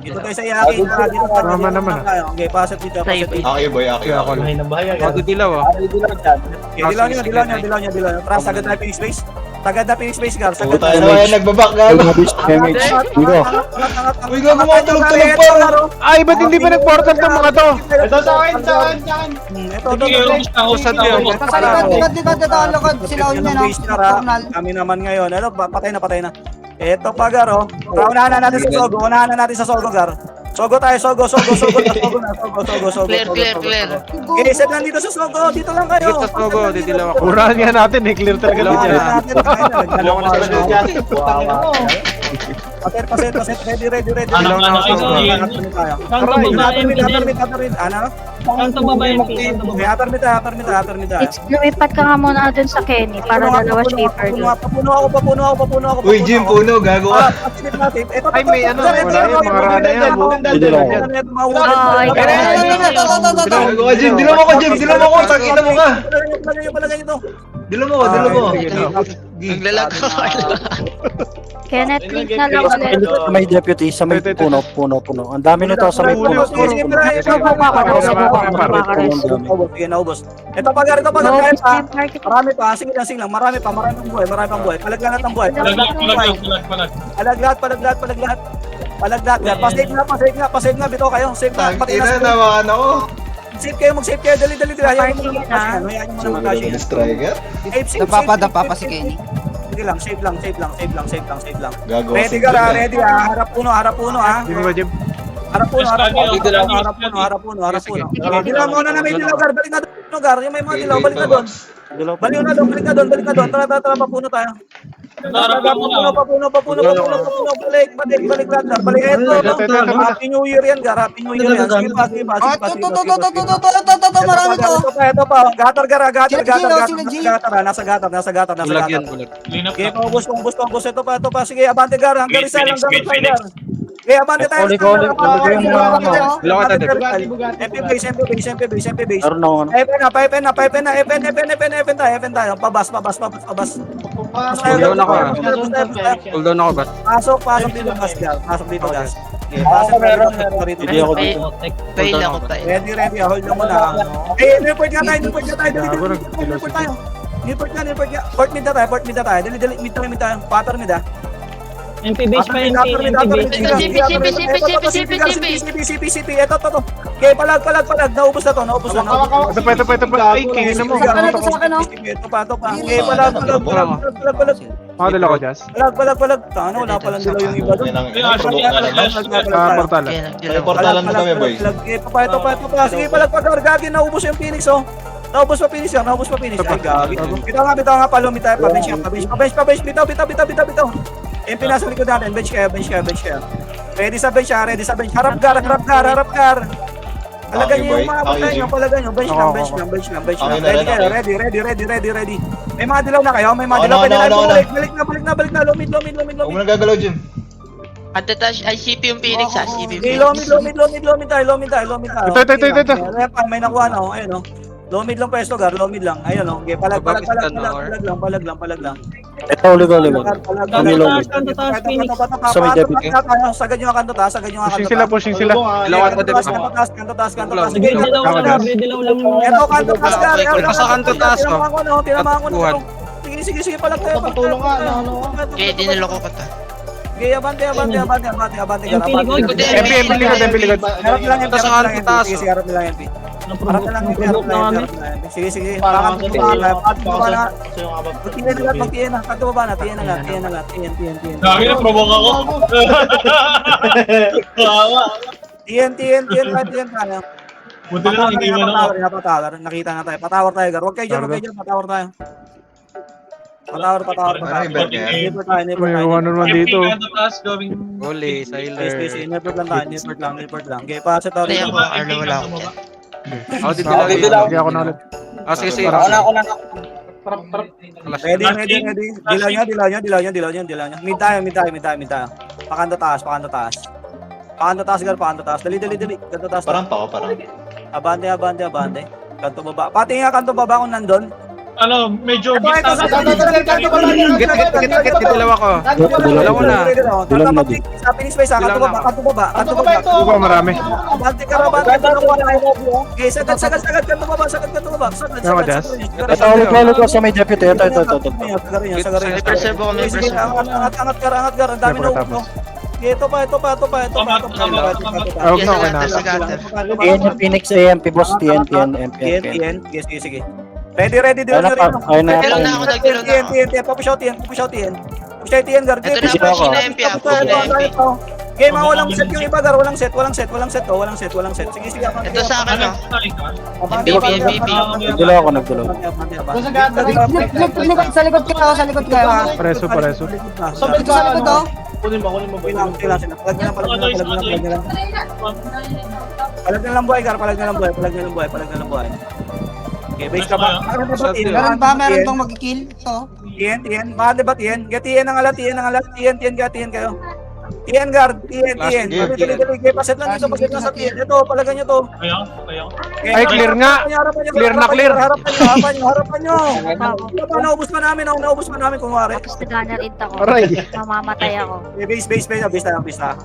Dito tayo sa Yaki. Dito Tama naman, tayo. Okay, pasok dito. Sa'yo, Pasok dito. Aki, boy. Aki. Ako lang. Ako dilaw ah. Okay, dilaw nyo. Tara, sagad na Phoenix Base. Sagad na Phoenix Base, Gar. Sagad Puta na yan, nagbabak ka. Damage. Dito. Uy, gago mo, tulog-tulog pa. Ay, ba't hindi ba nag-portal tong mga to? Ito sa akin. Ito. Kami naman ngayon. Ano, patay na. Ito pa, Gar, oh. Unahan na natin sa Sogo, Gar. Sogo tayo. Sogo. Clear. Okay, set lang dito sa Sogo. Dito lang kayo. Dito sa Sogo, didilaw ako. Urahan nga natin eh, clear talaga Dalawa dyan. natin. Paset. Ready. Ano, Kanto baba MP Del. Ano? Kanto baba MP. Atarmita. Lumipat ka nga muna dun sa Kenny para dalawa shaper dun. Papuno ako. Uy, Jim, puno. Gago ka. Ay, may ano, wala yun, mga rana yan. Gago ka, Jim. Dilaw mo ko. Takita mo ka. Dilaw mo. Naglalag ka, Carlo. Kenneth, link na lang ulit. Sa may deputy, sa may puno. Ang dami nito sa may puno. Naubos. Ito pa, marami pa. Sige lang. Marami pang buhay. Palaglahat ng buhay. Palaglahat. Pasave na. Bito kayo. Save na. Tangina, nawakan ako. Save kayo. Dali. Hayaan mo naman mag-cash. Striker? Napapadapa pa si Kenny. Sige lang. Save lang. Gago. Ready ka na. Ready ah. Harap puno ah. Jimmy ba, Jim? Harap puno. Dilaw muna na may dilaw, Gar. Balik na doon, Gar. Yung may mga dilaw, balik na doon. Balik na doon. Tara, papuno tayo. Papuno. Balik, Gar. Balik. Eto. Happy New Year yan, Gar. Happy New Year yan. Sige pa. Marami to. Ito pa. Gatar. Nasa gatar. Bulag yan, bulag. Okay, paubos. Ito pa. Sige, abante, Gar. Hanggang Rizal, Gar. Okay, abante tayo. Dilaw ka tayo. MP base. Meron ako ano. Epen tayo. Pabas. Hold on ako ah. Hold on ako, bas. Pasok dito, gas. Okay, pasok meron. Hindi ako dito. Fail ako tayo. Ready. Hold mo na. Newport nga tayo. Newport nga. Port mid na tayo. Dali, mid tayo. Pattern mid ah. MP base pa MP base. CP. Ito. Okay, palag. Naubos na to. Ito pa. Ay, kinin mo. Ito pa. Okay, palag. Makadala ko, Jazz. Palag. Tano, wala palang dilaw yung iba doon. Portal. May portalan mo kami, boy. Ito pa. Sige, palag. Gagi, naubos yung Phoenix, oh. Naubos pa Phoenix. Ay, gagi. Bitaw nga, palumi tayo. Pabench. Bitaw. MP nasa likod natin. Bench kayo. Ready sa bench. Harap gar. Alagan niyo yung mga butay niyo. Palagay niyo. Bench lang. Ready. May mga dilaw na kayo. Pwede na. Balik na. Lumid. Huwag mo nang gagalaw, Jim. Antatash, ay CP yung Phoenix ha. CP yung Okay, Phoenix. lomid tayo. Ito. May nakuha na, oh. Ayun, oh. Lomid lang pwesto, Gar. Lomid lang. Ayun, oh. Okay, palag lang. Ito, ulit. Kami long. Kanto taas Phoenix. Sa may deputy. Sagad nyo ang kanto taas. Pushing sila. Dilaw ka tayo. Kanto taas. Sige, dilaw lang. Eto, kanto taas, Gar. Ito sa kanto taas, oh. Tinamaan ko na. Tatuan. Sige, sige, palag tayo. Papatulong ka, ano. Okay, dinaloko ko to. Okay, abante, gar. MP likod. Harap lang yung Taas ang harap, taas. Sige, harap lang yung MP. Harap lang yung Naprovok na kami. Sige. Para Bakit kasi ito na? kasi yung abab. Magtiyan na. Kanto ba na? Tiyan na lahat. Tiyan. Dami na provoke ako. Kawawa. Tiyan tayo. Buti na lang hindi mo na. Patawar. Nakita na tayo. Patawar tayo, gar. Huwag kayo dyan. Patawar tayo. Patawar. Nipper tayo. May one on one dito. Huli, Sailor. Nipper lang. Okay, pass it out. Play ako, Arlo, wala ako dyan. Ako din dilaw. Sige ako na ulit. Sige. Ako lang. Ready. Dilaw nyo. Mid tayo. Pakanto taas. Pakanto taas. Dali. Kanto taas. Parang pa ako, parang. Abante. Kanto baba. Pati nga kanto baba kung nandun. Ano, medyo Ito, Git, dilaw ako. Dilaw ko na. Sa finish space, kanto baba. Hindi ko marami. Abante ka. Okay, sagad, kanto baba. Ako, Das. Ito, ulit ko sa may deputy. Ito. May preserve ako, may preserve ako. Angat ka. Ang dami na upo. Ito pa. Huwag na, okay na. Sa gutter. TN yung Phoenix AMP, boss. TN, MP. Sige. Ready, dilaw nyo rin. Ayun na. Nagdilaw na ako. TN. Papusyaw TN. Push TN, gar. Ito na, push na MP ah. Push na MP. Game, walang set yung iba, gar. Walang set. Sige. Ito sa akin, oh. MVP. Nagdulaw ako. Sa likod kayo ha. Preso. Sabit ka, ano. Kunin mo. Palag na lang buhay, gar. Palag na lang buhay. Okay, base ka ba? Meron bang mag-kill? Ito. TN. Mahal ba TN? Get TN ang alat. TN kayo. TN guard. TN. Dali. Paset lang dito. Paset lang sa TN. Ito, palagan nyo to. Kaya. Ay, clear nga. Clear. Harapan nyo. Naubos pa namin kung wari. Tapos nag-anarit ako. Aray. Mamamatay ako. Base tayo. Bitaw.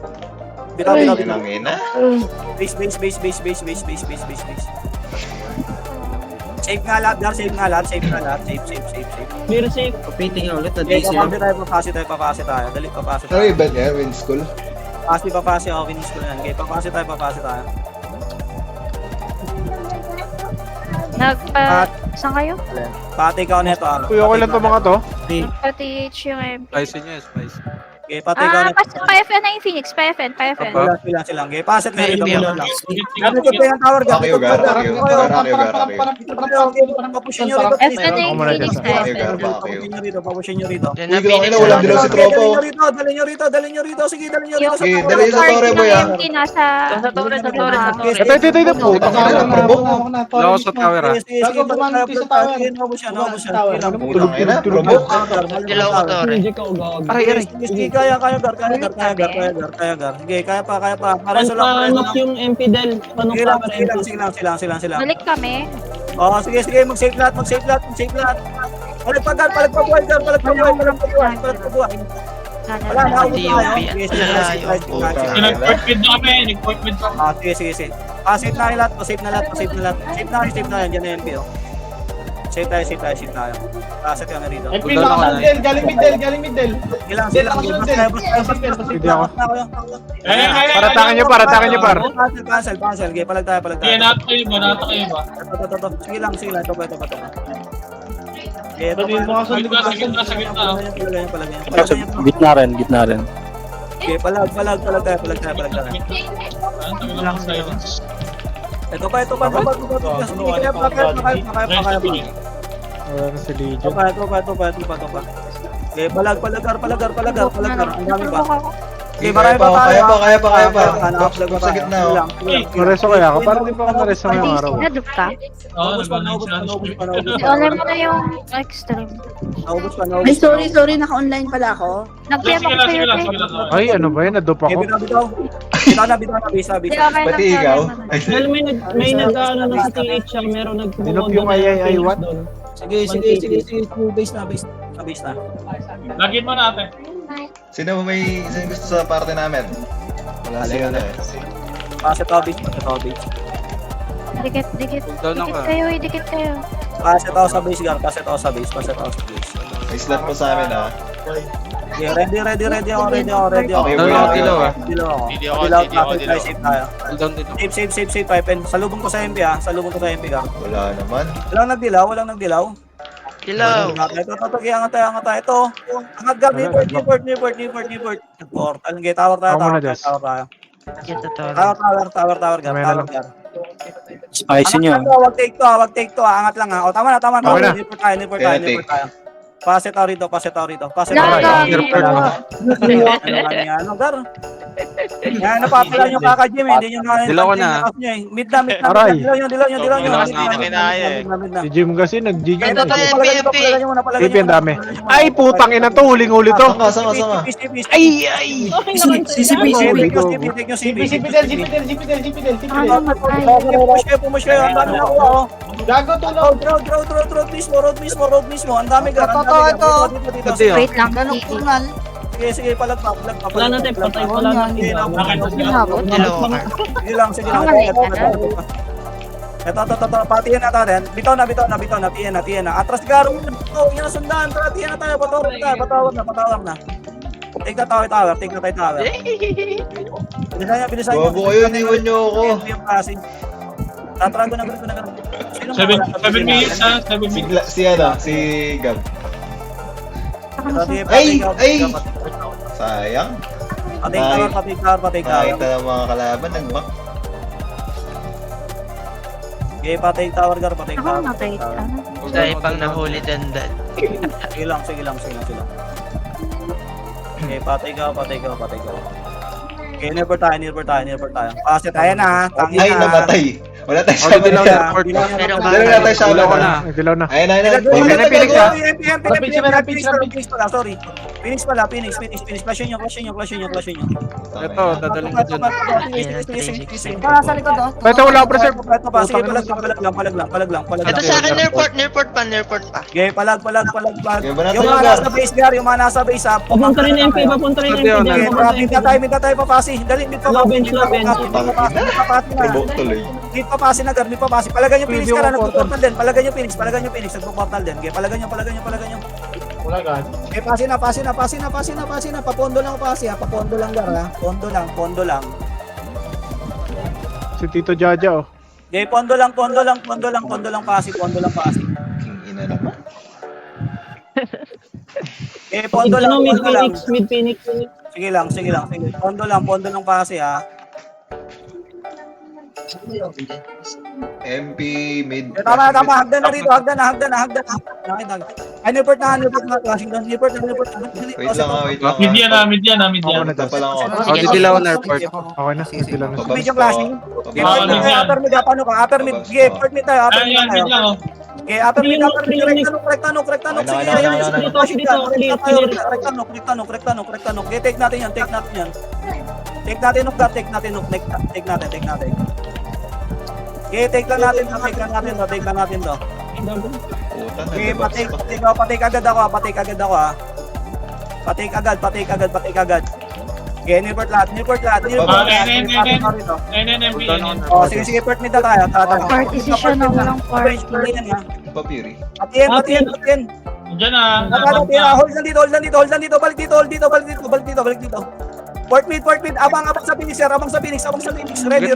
Base. Safe nga lahat, gar. Safe. Very safe. Painting ulit. Okay, papasi tayo. Dali, papasi tayo. event niya, win school. Papasi ako, finish ko na yan. Okay, papasi tayo. Saan kayo? Pati ikaw neto. Kuya, okay lang to mga to. Nagpa-TH yung MP. Spicy niya, spicy. Okay, pati ikaw neto. Pa-FN na yung Phoenix. Pa-FN. Sila. Okay, paset na ito. May Gamit ko yung tower, Rakyo, gar. Papushin nyo rito. FN na yung Phoenix na FN. Papushin nyo rito. Yan na, Uy, Phoenix. walang dilaw si Tropo. Dali nyo rito. Sige, dali nyo rito. Yung dali sa torre, boy, ah. empty nasa... Sa torre. Ito. Puta ka na. Dilaw ako sa tower ah. Dilaw ko, torre. Hindi ka ugaw. Kaya, gar. Sige, kaya pa. Para sa lang. Panok yung MP Del. Panok power MP. Silang. Balik kami. Oo, sige, mag-save lahat. Palag pa buhay. Wala, naubos Hindi tayo. yung Sige, Nag-point mid na kami. Nag-point mid na. sige. Save na kayo lahat. Save na yan. Diyan na MP, oh. Save tayo. Set ka na rito. MP nakasunod din, galing mid del. Ilang. Hindi ako. Paratakin nyo, par. Cancel. Okay, palag tayo. Kaya nata kayo ba? Ito. Sige lang. Ito ba. Okay, ito Sa gitna. Gitna rin. Okay, palag tayo. Ang tagal lang sa'yo. Ito pa. Sige, kaya. Wala na si Legion. Ito pa. Okay, palag. Ang dami pa. Okay, marami pa tayo. Kaya pa. Naka-plug pa Sa tayo. gitna, Sige oh. lang. Nareso kaya ako. Parang di pa ako nareso ngayong araw. Nadup ka? Oo, Naubos pa. Alam mo na yung extreme. Naubos pa. Ay, sorry, naka-online pala ako. Nag-PM ako sa'yo, te. Ay, ano ba yan? Nadup Okay, ako. bitaw na, bisa. Hindi, okay lang Pati sa ikaw. amin. Well, may nag-ano na sa TH siya. Meron Dinop yung ay what? Sige. Base na. Lagyan mo natin. Sino may gusto sa party namin? Wala siya na eh. Paset ako, base. Dikit Down ako. kayo. Paset ako sa base, gar. Paset ako sa base. May slot po sa amin ha. Okay, ready ako. Okay, Dilaw, wait. dilaw, ah. Dilaw ako. Hindi ako, Dilaw, hindi ako, traffic, dilaw. safe tayo. Down dito. Safe, pipe. Salubong ko sa MP ha. Salubong ko sa MP ka. Wala naman. Walang nagdilaw. Dilaw. Ito, angat tayo. Ito. Angat guard, Newport. Portal. Okay, tower tayo. Ako muna, Jess. Tower. Ito to. Tower, Mamaya na lang. guard. Spicy nyo. Wag take to. Angat lang ha. O, tama na. Okay na. Newport tayo. Pase tayo rito. Laga. Ano, gar? Yan, napapala nyo kaka-gym eh. Hindi nyo na. Dilaw ko na. Mid na. Aray. Dilaw nyo. Hindi Si Jim kasi nag-GG Ito na. to, MP. Pipi, ang dami. Ay, putang ina to. Huling-huli to. Sanga. Ay! Push kayo. Ang dami nakuha oh. Gago to road mismo. Ang dami gar. Dito. Wait lang. Sige, palag pa. Wala na tayo, patay ko lang. Hinabot. Sige lang. Ito, patiyan na tayo. Bitaw na, tiyan na. Atras garo. Yan na sundan. Tiyan na tayo, patawag na. Take na tayo tower. Bilisan nyo. Bobo kayo, iniwan nyo ako. Tatrago na. Sino 7 minutes ha, 7 minutes. Si Gab. Ay! Sayang. Patay tower. Nakita ng mga kalaban, nag-back. Okay, patay tower. Ako matay. Dahil pang nahuli dandan. Sige lang. Okay, patay ka. Okay, never tayo. Pase tayo na ha. Tangin Ay, na. namatay. Wala tayo Oh, sa dilaw kanila. na. Port. Pero Dalawa na tayo sa Dilaw ko kanila. na. Dilaw na. Ayun. Sorry. Phoenix pala. Flash nyo. Ito, dadaling ko dyan. Para sa likod oh. Ito, wala ako preserve. Ito pa. Sige, palag lang. Ito sa akin, nearport pa. Okay, palag. Okay, ba natin Yung mga yung nasa base, Gar. Yung mga nasa base, ha. Papunta rin MP, papunta rin MP. Okay, mid na tayo papasi. Dali, mid Bench. Provoke tuloy. Mid papasi na, Gar. Mid papasi. Palagan yung Phoenix ka na. Nagpo-portal din. Palagan yung Phoenix. Nagpo-portal din. Okay, palagan nyo. Okay, pasi na. Papondo lang pasi, ha. Papondo lang, Gar, ha. Pondo lang. Si Tito Jaja, oh. Okay, pondo lang pasi. Ina naman. Okay, pondo lang. Mid Phoenix. Sige lang. Pondo lang pasi, ha. MP mid. Tama. Hagdan na rito. Ay, Newport na. Washington. Newport. Wait lang. Mid yan. Ako na, Ito pa lang ako. Oh, si Dilaw na airport. Okay na, si Dilaw na. Medyo flashing. Upper mid, upper mid. Okay, upper mid tayo. Ay, yan, mid lang oh. Okay, upper mid. Correct tanong. Correct tanong. Okay, take natin yan. Take natin. Okay, take lang natin to. Okay, patay agad ako ha. Patay agad. Okay, Newport lahat. NNMP. Oh, sige, port mid na tayo. Partition na walang party. Papiri. Atiyan. Diyan na. Hold lang dito. Balik dito. Port mid. Abang sa Phoenix. Ready.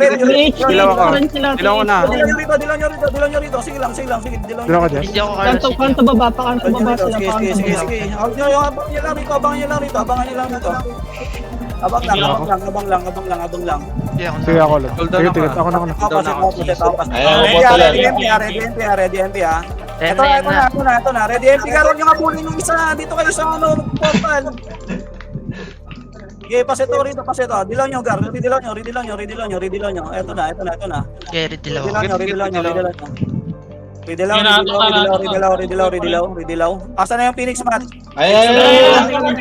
Dilaw ako. Dilaw ko na. Dilaw nyo rito. Sige lang. Dilaw Dilaw ka, Jess. Hindi ako kaya. Kanto baba sila. Sige. Abangan nyo lang rito. Abang lang. Hindi ako Sige, ako lang. Sige, tigit. Ako na. Ready MP ha. Ito na. Ready MP ka. Huwag nyo nga pulin yung isa. Dito kayo sa portal. Okay, paseto. Dilaw nyo, Gar. Dilaw nyo. Ito na. Gary Dilaw. Ridilaw. Asa na yung Phoenix Mat?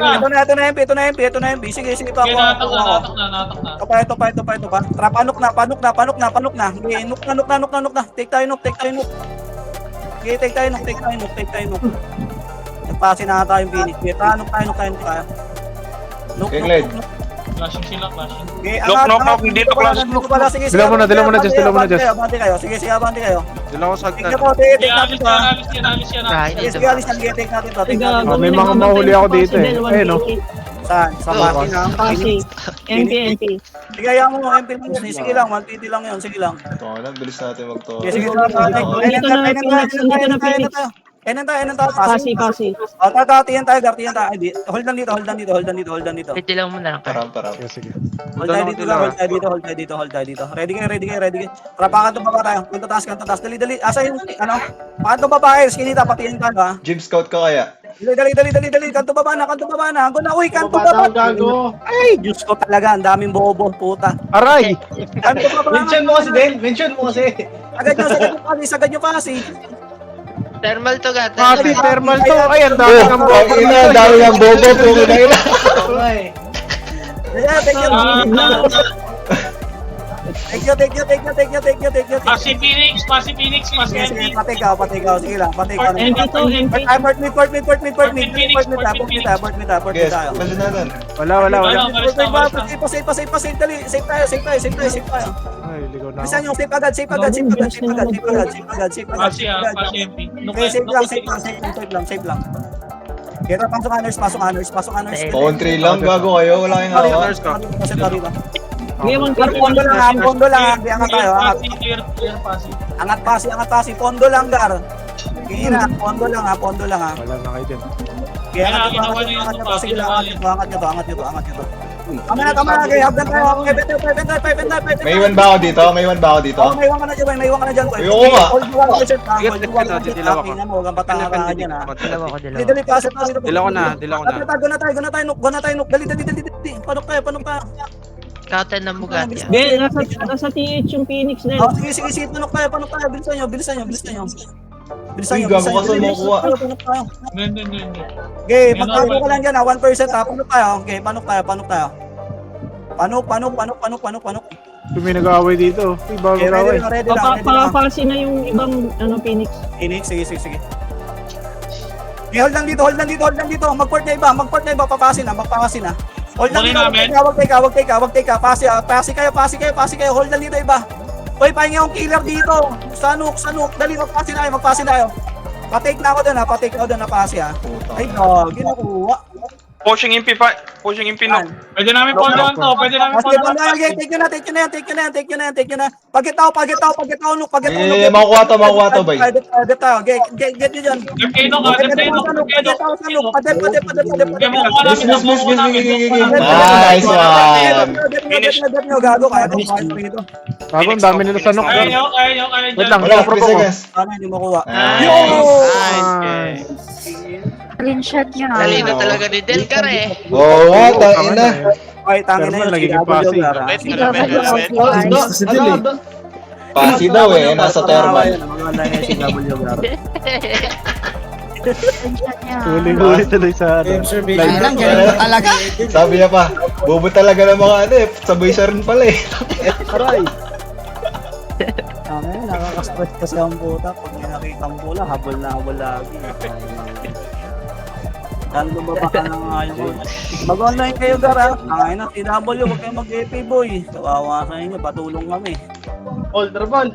Ito na MP. Sige pa. Natak na. Ito pa. Trap, panok na. Okay, nuk na. Take tayo nuk. Okay, take tayo nuk. Nagpasi na tayo yung Phoenix. Okay, tanok tayo. Okay, Glad. Flashing sila, flashing. Okay, Knock, dito clash. Sige, Dilaw mo na, Jess, dilaw mo na, Jess. Abante kayo. Sige, abante kayo. Dila ko sa Tingnan mo, take Yan, natin to. alis yan. Sige, sige, alis na. Take natin to. Take natin to. may mga mahuli ako dito eh. Ayun, no? Saan? Sa bahay na. Kasi, MP. Sige, ayaw mo, MP lang yun. Sige lang, 150 lang yun. Sige lang. Ito na, bilis natin magto. Sige, sige. Enan tayo. Pasi. O, tatiyan tayo. Hold lang dito. Wait, dilaw mo na lang kayo. Param. Sige. Hold tayo dito. Ready kayo. Tara, pakanto baba tayo. Kanto taas. Dali. Asa yung, pakanto baba kayo. Skinita, patiyan tayo, ha? Gym scout ka kaya? Dali. Kanto baba na. Hanggang na, uy, kanto baba. Ay, Diyos ko talaga. Ang daming bobo, puta. Aray! Kanto baba. Mention mo kasi. Sagad nyo kasi. Thermal to ga, Kasi thermal. thermal to. Ay, ang dami ng bobo. Dami ng bobo. Puro na ina. Take you. Pasi Phoenix. Sige, patay ka. Sige lang, patay ka. MP to, MP. Abort me tayo. Guys, balik natin. Wala. Save tayo. Ay, ligaw na Bilisan ako. nyo, save agad. Pasi MP. Okay, save lang. Kaya pasok honors. Country lang, gago kayo. Wala kayong hawak. Ngayon, Pondo lang, Di angat tayo, angat. Clear pasi. Angat pasi, pondo lang, Gar. Kaya pondo lang ha. Wala na kayo din. Kaya angat nyo to. Sige lang, angat nyo to. Tama na, kaya habdan tayo. Pwede. May iwan ba ako dito? Oh, may iwan ka na dyan. Ayoko nga. Hold 1%. Dilaw ako. Tingnan mo, huwag kang patakaraan yan ha. Dilaw ako. Dali, paset na dito. Dilaw ko na. Go na tayo, Nuk. Dali. Panok tayo. Kautan ng Bugatti. nasa TH yung Phoenix na Oh, yun. sige, panok tayo. Bilisan nyo. Uy, gago ka sa makuha. Panok tayo. Hindi. Okay, magkago ka lang dyan ha, 1% ha. Panok tayo. Okay, panok tayo. Panok. Kung may nag-aaway dito. Uy, bago Okay, away. ready lang. Papapasi na yung ibang Phoenix. Phoenix, sige. Okay, hold lang dito. Mag-port na iba, papasin na. Hold lang dito, wag take ka. Pasi kayo. Hold lang dito iba. Hoy, pahinga yung killer dito. Sanuk. Dali, magpasi na kayo. Pa-take na ako doon, pasi ha. Ay, dog, ginakuha. Pushing MP no. Pwede namin pondohan to. Take nyo na. Pagkitaw, Nuk. Makukuha to, boy. Pwede tayo. Get nyo dyan. Keno ka. Nice one. Gago kaya Bago, ang dami nila sa nok. Kaya nyo. Wait lang, Wala, pro 3 ko. seconds. Sana hindi makuha. Nice. Screenshot niya. Talino talaga ni Delcar eh. Oo nga, tangin na. Ay, tangin na Thermal, yun. nagiging pasi. Pasi daw eh, nasa thermal. Maganda na si W. Screenshot niya. Huli tuloy sa ano. Ay lang, ganun talaga. Sabi niya pa, bobo talaga ng mga ano eh. Sabay siya rin pala eh. Aray. Nakaka-stress kasi ang puta. Pag may nakita ang pula, habol lagi. Dahil bumaba ka na nga yun. Mag-online kayo, Gara. Ay na, TW, huwag kayo mag-EP, boy. Kawawa sa inyo, patulong kami. Older ball.